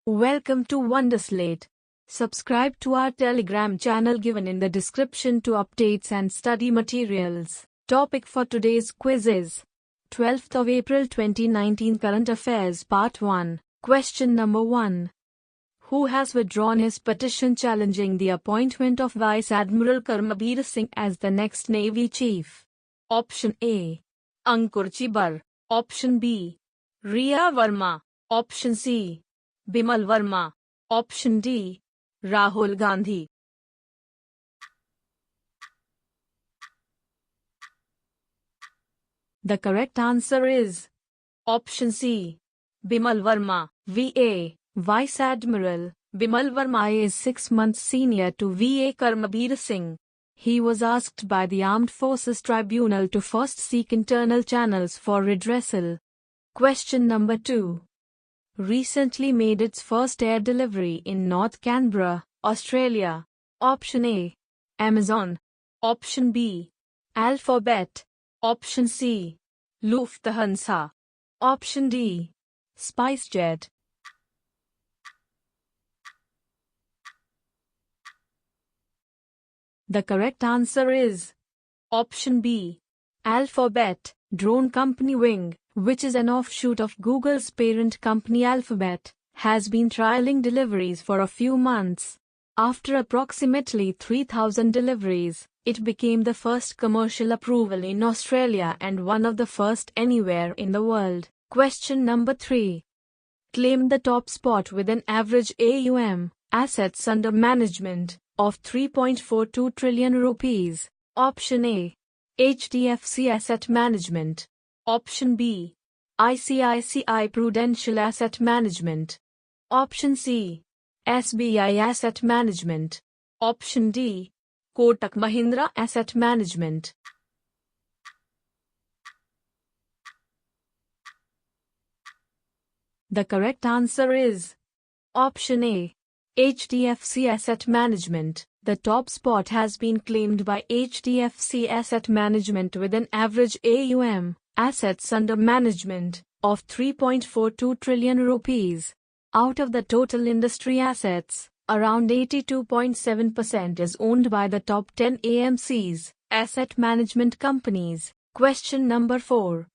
Welcome to Wonderslate. Subscribe to our Telegram channel given in the description to updates and study materials. Topic for today's quiz is 12th of April 2019 Current Affairs Part 1. Question number 1. Who has withdrawn his petition challenging the appointment of Vice Admiral Karambir Singh as the next Navy Chief? Option A. Ankur Chibar. Option B. Riya Verma. Option C. Bimal Verma. Option D. Rahul Gandhi. The correct answer is Option C. Bimal Verma. VA. Vice Admiral Bimal Verma is 6 months senior to VA Karambir Singh. He was asked by the Armed Forces Tribunal to first seek internal channels for redressal. Question number 2. Recently made its first air delivery in North Canberra, Australia. Option A. Amazon. Option B. Alphabet. Option C. Lufthansa. Option D. SpiceJet. The correct answer is Option B. Alphabet. Drone company Wing, which is an offshoot of Google's parent company Alphabet, has been trialing deliveries for a few months. After approximately 3,000 deliveries, it became the first commercial approval in Australia and one of the first anywhere in the world. Question number 3. Claimed the top spot with an average AUM, assets under management, of 3.42 trillion rupees. Option A. HDFC Asset Management. Option B. ICICI Prudential Asset Management. Option C. SBI Asset Management. Option D. Kotak Mahindra Asset Management. The correct answer is Option A. HDFC Asset Management. The top spot has been claimed by HDFC Asset Management with an average AUM, assets under management, of 3.42 trillion rupees. Out of the total industry assets, around 82.7% is owned by the top 10 AMCs, asset management companies. Question number 4.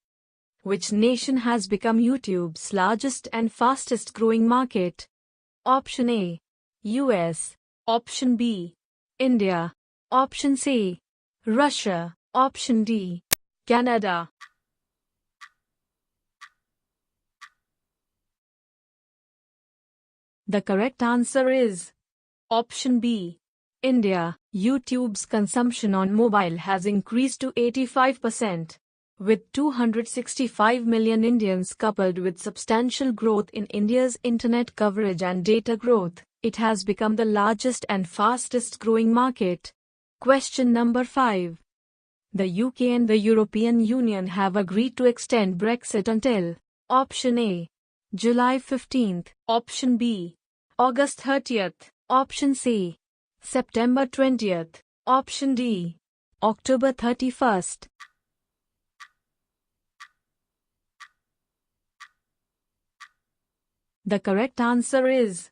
Which nation has become YouTube's largest and fastest growing market? Option A. US. Option B. India. Option C. Russia. Option D. Canada. The correct answer is Option B. India. YouTube's consumption on mobile has increased to 85%. With 265 million Indians coupled with substantial growth in India's internet coverage and data growth, it has become the largest and fastest growing market. Question number 5. The UK and the European Union have agreed to extend Brexit until Option A. July 15th. Option B. August 30th. Option C. September 20th. Option D. October 31st. The correct answer is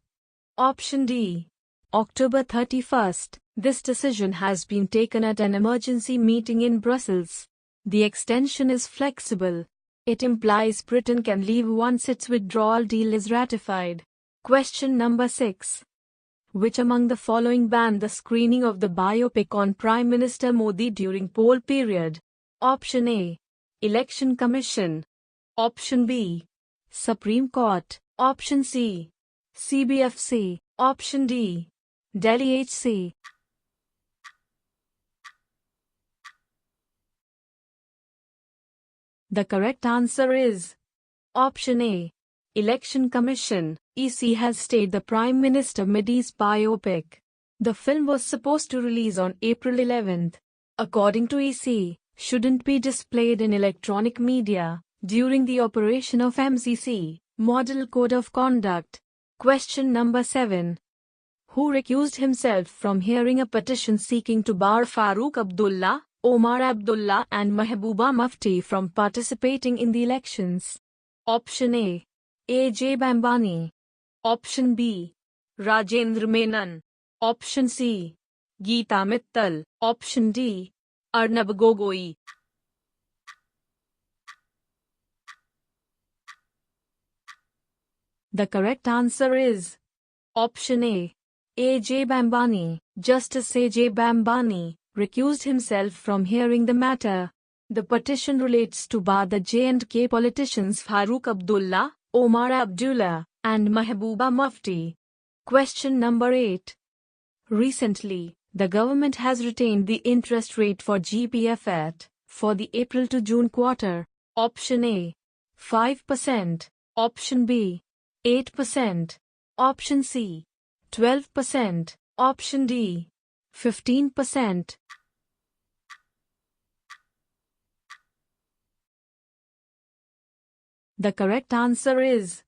Option D. October 31st. This decision has been taken at an emergency meeting in Brussels. The extension is flexible. It implies Britain can leave once its withdrawal deal is ratified. Question number 6. Which among the following banned the screening of the biopic on Prime Minister Modi during poll period? Option A. Election Commission. Option B. Supreme Court. Option C. CBFC. Option D. Delhi HC. The correct answer is Option A. Election Commission. EC has stayed the Prime Minister Modi's biopic. The film was supposed to release on April 11th. According to EC, shouldn't be displayed in electronic media during the operation of MCC, Model Code of Conduct. Question number 7. Who recused himself from hearing a petition seeking to bar Farooq Abdullah, Omar Abdullah and Mahbooba Mufti from participating in the elections? Option A. A. J. Bambani. Option B. Rajendra Menon. Option C. Geeta Mittal. Option D. Arnab Gogoi. The correct answer is Option A. A.J. Bambani. Justice A.J. Bambani recused himself from hearing the matter. The petition relates to bar the J&K politicians Farooq Abdullah, Omar Abdullah, and Mahbooba Mufti. Question number 8. Recently, the government has retained the interest rate for GPF for the April to June quarter. Option A. 5%. Option B. 8%. Option C. 12%. Option D. 15%. The correct answer is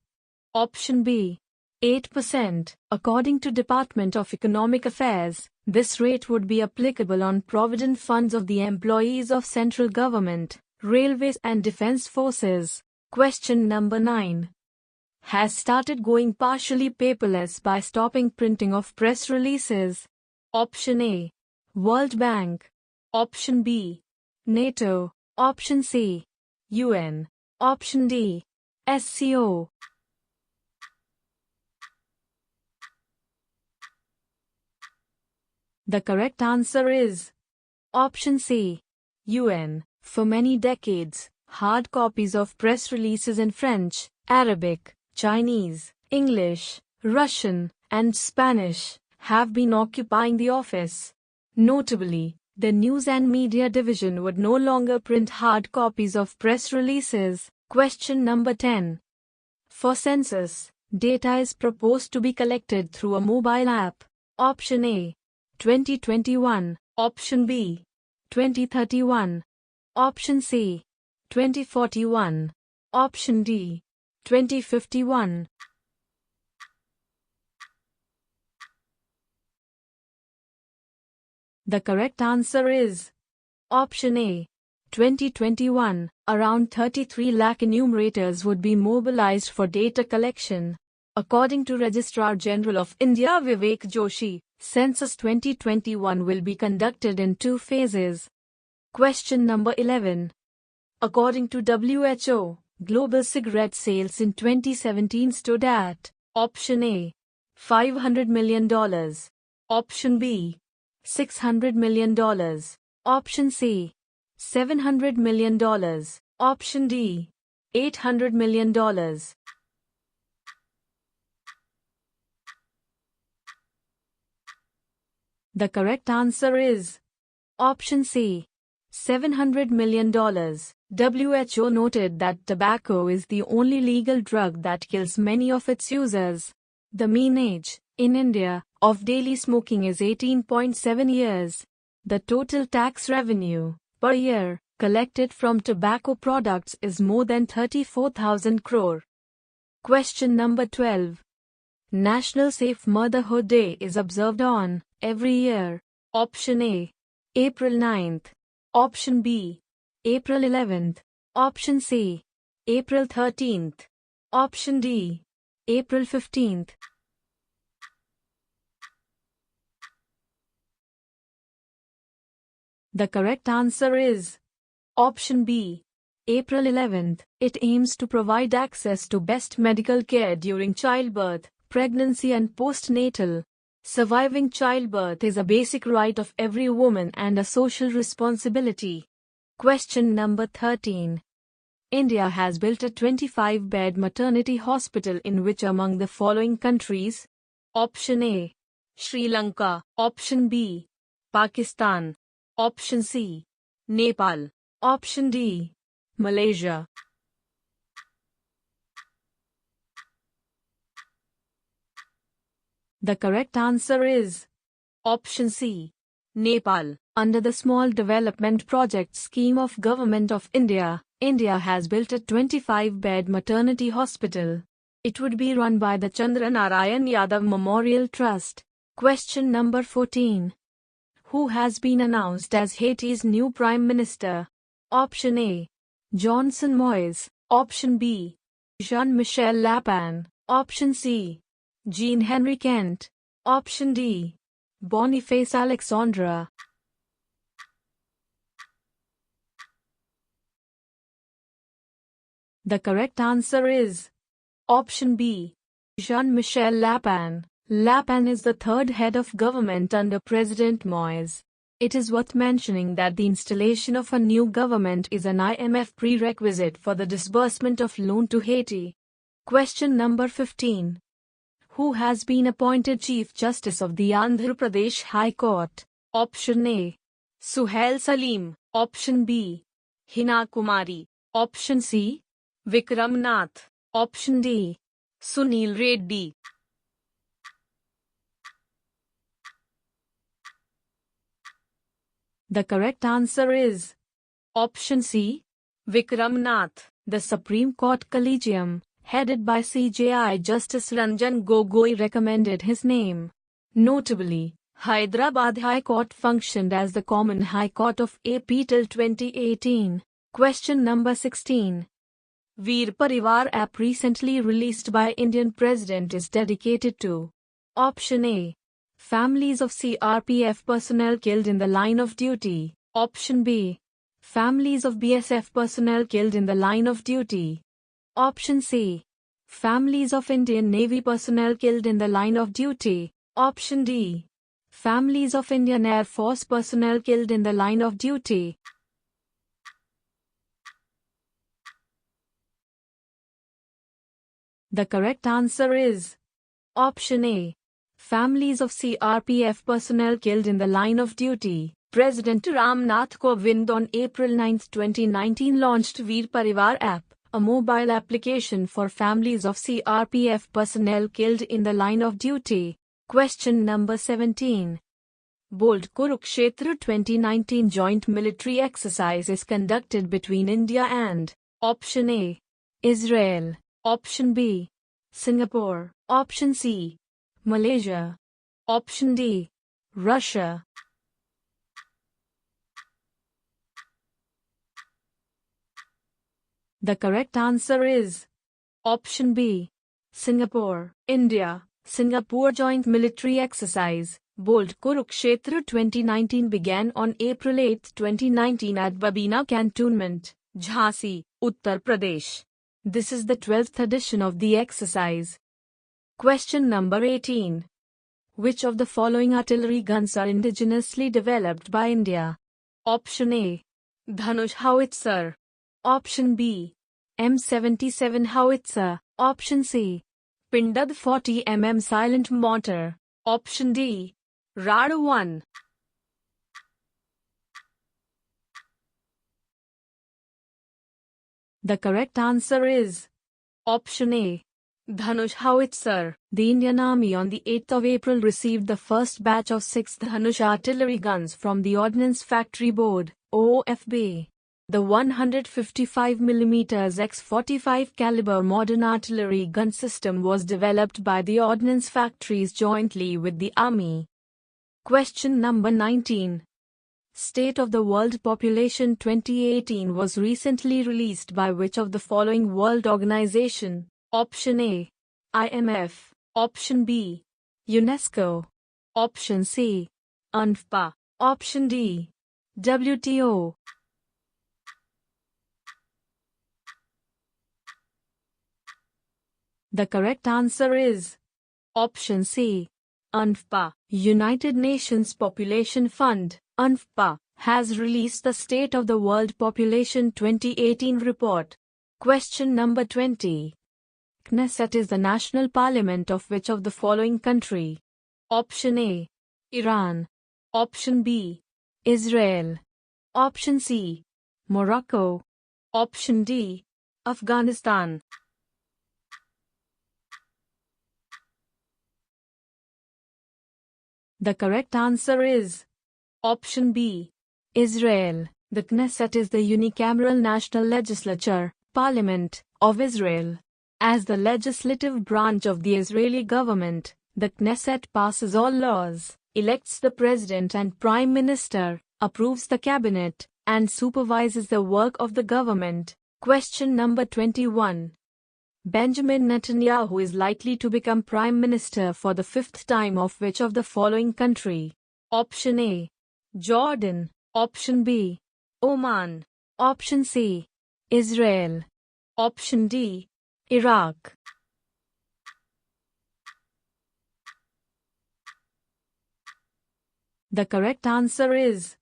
Option B. 8%. According to Department of Economic Affairs, this rate would be applicable on provident funds of the employees of central government, railways and defense forces. Question number 9. Has started going partially paperless by stopping printing of press releases. Option A. World Bank. Option B. NATO. Option C. UN. Option D. SCO. The correct answer is Option C. UN. For many decades, hard copies of press releases in French, Arabic, Chinese, English, Russian, and Spanish have been occupying the office. Notably, the News and Media Division would no longer print hard copies of press releases. Question number 10. For census, data is proposed to be collected through a mobile app. Option A. 2021. Option B. 2031. Option C. 2041. Option D. 2051. The correct answer is Option A. 2021. Around 33 lakh enumerators would be mobilized for data collection. According to Registrar General of India Vivek Joshi, Census 2021 will be conducted in 2 phases. Question number 11. According to WHO, global cigarette sales in 2017 stood at Option A. $500 million. Option B. $600 million. Option C. $700 million. Option D. $800 million. The correct answer is Option C. $700 million. WHO noted that tobacco is the only legal drug that kills many of its users. The mean age, in India, of daily smoking is 18.7 years. The total tax revenue, per year, collected from tobacco products is more than 34,000 crore. Question number 12. National Safe Motherhood Day is observed on every year. Option A. April 9th. Option B. April 11th. Option C. April 13th. Option D. April 15th. The correct answer is Option B. April 11th. It aims to provide access to best medical care during childbirth, pregnancy and postnatal. Surviving childbirth is a basic right of every woman and a social responsibility. Question number 13. India has built a 25-bed maternity hospital in which among the following countries? Option A. Sri Lanka. Option B. Pakistan. Option C. Nepal. Option D. Malaysia. The correct answer is Option C. Nepal. Under the Small Development Project Scheme of Government of India, India has built a 25-bed maternity hospital. It would be run by the Chandranarayan Yadav Memorial Trust. Question number 14. Who has been announced as Haiti's new Prime Minister? Option A. Johnson Moise. Option B. Jean-Michel Lapin. Option C. Jean Henry Kent. Option D. Boniface Alexandra. The correct answer is option B. Jean-Michel Lapin. Lapin is the third head of government under President Moise. It is worth mentioning that the installation of a new government is an IMF prerequisite for the disbursement of loan to Haiti. Question number 15. Who has been appointed Chief Justice of the Andhra Pradesh High Court? Option A. Suhail Salim. Option B. Hina Kumari. Option C. Vikram Nath. Option D. Sunil Reddy. The correct answer is option C. Vikram Nath. The Supreme Court Collegium, headed by CJI Justice Ranjan Gogoi, recommended his name. Notably, Hyderabad High Court functioned as the common High Court of AP till 2018. Question number 16. Veer Parivar app recently released by Indian President is dedicated to option A. Families of CRPF personnel killed in the line of duty. Option B. Families of BSF personnel killed in the line of duty. Option C. Families of Indian Navy personnel killed in the line of duty. Option D. Families of Indian Air Force personnel killed in the line of duty. The correct answer is option A. Families of CRPF personnel killed in the line of duty. President Ram Nath Kovind on April 9, 2019 launched Veer Parivar app, a mobile application for families of CRPF personnel killed in the line of duty. Question number 17. Bold Kurukshetra 2019 joint military exercise is conducted between India and option A. Israel. Option B. Singapore. Option C. Malaysia. Option D. Russia. The correct answer is option B. Singapore. India. Singapore joint military exercise, Bold Kurukshetra 2019 began on April 8, 2019 at Babina Cantonment, Jhansi, Uttar Pradesh. This is the 12th edition of the exercise. Question number 18. Which of the following artillery guns are indigenously developed by India? Option A. Dhanush howitzer. Option B. M77 howitzer. Option C. Pindad 40 mm silent mortar. Option D. Rada 1. The correct answer is option A. Dhanush howitzer. The Indian Army on the 8th of April received the first batch of 6 Dhanush artillery guns from the Ordnance Factory Board, OFB. The 155mm X-45 caliber modern artillery gun system was developed by the Ordnance Factories jointly with the Army. Question number 19. State of the World Population 2018 was recently released by which of the following world organization? Option A. IMF. Option B. UNESCO. Option C. UNFPA. Option D. WTO. The correct answer is option C. UNFPA. United Nations Population Fund, UNFPA, has released the State of the World Population 2018 report. Question number 20. Knesset is the national parliament of which of the following country? Option A. Iran. Option B. Israel. Option C. Morocco. Option D. Afghanistan. The correct answer is option B. Israel. The Knesset is the unicameral national legislature, parliament, of Israel. As the legislative branch of the Israeli government, the Knesset passes all laws, elects the president and prime minister, approves the cabinet, and supervises the work of the government. Question number 21. Benjamin Netanyahu is likely to become Prime Minister for the fifth time of which of the following country? Option A. Jordan. Option B. Oman. Option C. Israel. Option D. Iraq. The correct answer is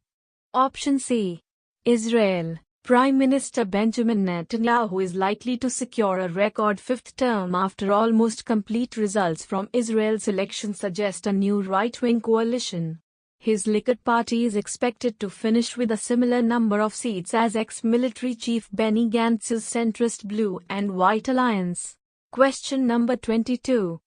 Option C. Israel. Prime Minister Benjamin Netanyahu is likely to secure a record fifth term after almost complete results from Israel's election suggest a new right-wing coalition. His Likud party is expected to finish with a similar number of seats as ex-military chief Benny Gantz's centrist Blue and White Alliance. Question number 22.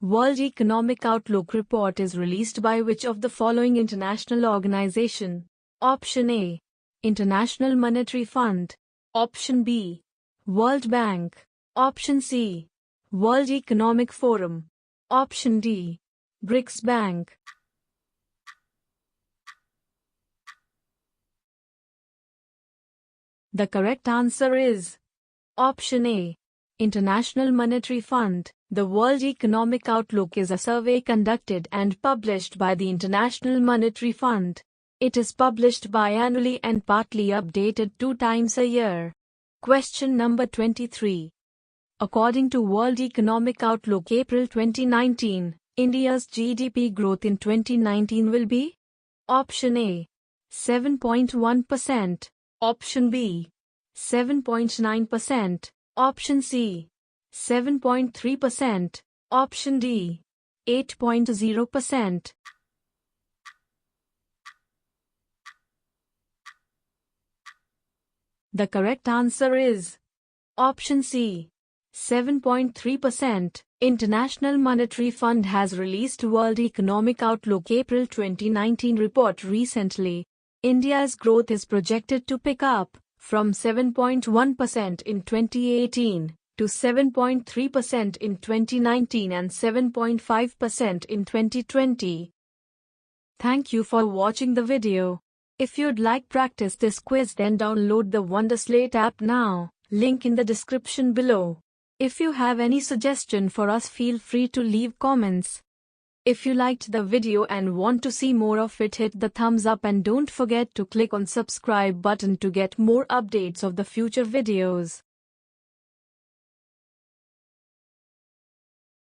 World Economic Outlook report is released by which of the following international organization? Option A. International Monetary Fund. Option B. World Bank. Option C. World Economic Forum. Option D. BRICS Bank. The correct answer is Option A. International Monetary Fund. The World Economic Outlook is a survey conducted and published by the International Monetary Fund. It is published biannually and partly updated 2 times a year. Question number 23. According to World Economic Outlook April 2019, India's GDP growth in 2019 will be? Option A. 7.1%. Option B. 7.9%. Option C. 7.3%. Option D. 8.0%. The correct answer is Option C. 7.3%. International Monetary Fund has released World Economic Outlook April 2019 report recently. India's growth is projected to pick up from 7.1% in 2018 to 7.3% in 2019 and 7.5% in 2020. Thank you for watching the video. If you'd like practice this quiz, then download the Wonderslate app now, link in the description below. If you have any suggestion for us, feel free to leave comments. If you liked the video and want to see more of it, hit the thumbs up and don't forget to click on subscribe button to get more updates of the future videos.